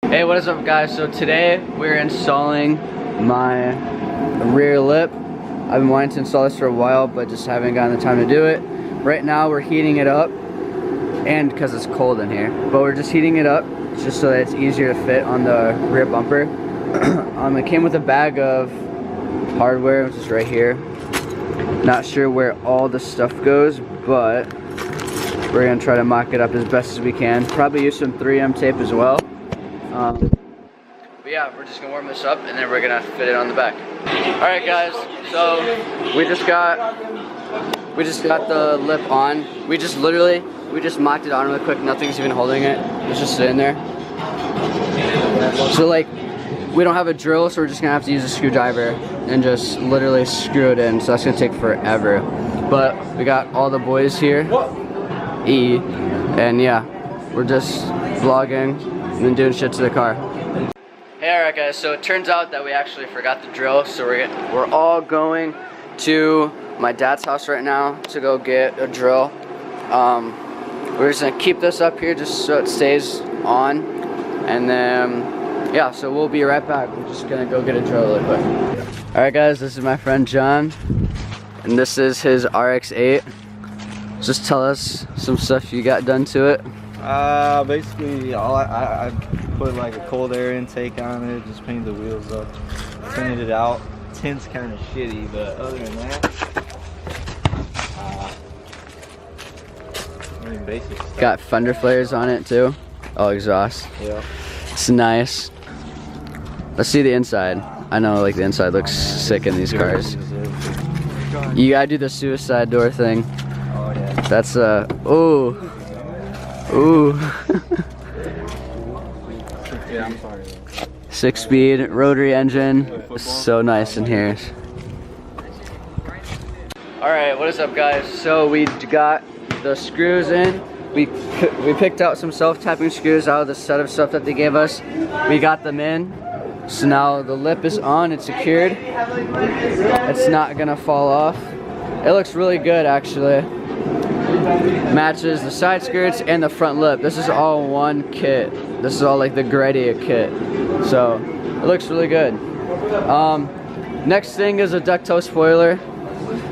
Hey, what is up guys? So today we're installing my rear lip. I've been wanting to install this for a while, but just haven't gotten the time to do it. Right now we're heating it up, and because it's cold in here, but we're just heating it up just so that it's easier to fit on the rear bumper. It came with a bag of hardware, which is right here. Not sure where all the stuff goes, but we're gonna try to mock it up as best as we can. Probably use some 3M tape as well. But yeah, we're just gonna warm this up and then we're gonna fit it on the back. Alright guys, so we just got the lip on. We just mocked it on real quick, nothing's even holding it. It's just sitting there. So like, we don't have a drill, so we're just gonna have to use a screwdriver and just literally screw it in, so that's gonna take forever. But we got all the boys here, and yeah, we're just vlogging and then doing shit to the car. Hey, alright guys, so it turns out that we actually forgot the drill, so we're all going to my dad's house right now to go get a drill. We're just gonna keep this up here just so it stays on, and then yeah, so we'll be right back. We're just gonna go get a drill really quick. Alright guys, this is my friend John, and this is his RX-8. Just tell us some stuff you got done to it. Basically, I put like a cold air intake on it, just painted the wheels up, painted it out. Tint's kind of shitty, but other than that, I mean, basic stuff. Got fender flares on it too. Oh, exhaust. Yeah. It's nice. Let's see the inside. I know, like, the inside looks sick in these cars. You gotta do the suicide door thing. Oh yeah. That's ooh. Ooh. Yeah, I'm sorry. 6-speed rotary engine. So nice in here. Alright, what is up guys? So we got the screws in. We picked out some self-tapping screws out of the set of stuff that they gave us. We got them in. So now the lip is on, it's secured. It's not gonna fall off. It looks really good actually. Matches the side skirts and the front lip. This is all one kit. This is all like the Greddy kit. So it looks really good. Next thing is a ductile spoiler.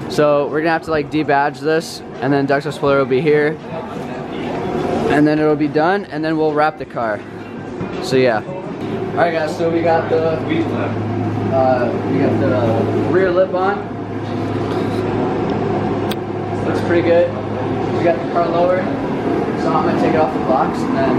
So we're gonna have to like debadge this, and then ductile spoiler will be here. And then it'll be done, and then we'll wrap the car. So yeah. Alright guys, so we got the rear lip on. Looks pretty good. We got the car lower, so I'm gonna take it off the box and then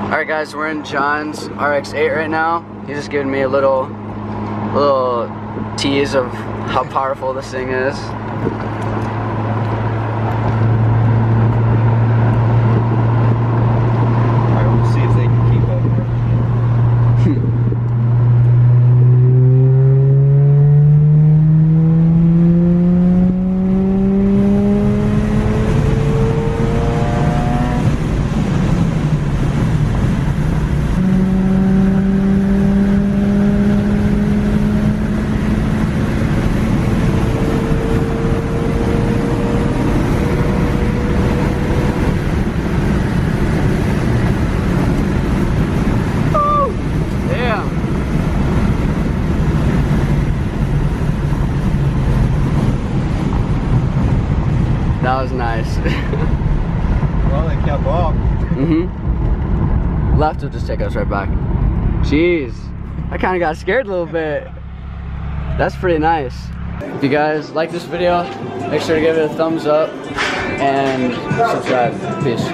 Alright guys, we're in John's RX-8 right now. He's just giving me a little tease of how powerful this thing is. Alright, we'll see if they can keep up. That was nice. Well, they kept up. Left will just take us right back. Jeez, I kind of got scared a little bit. That's pretty nice. If you guys like this video, make sure to give it a thumbs up and subscribe. Peace.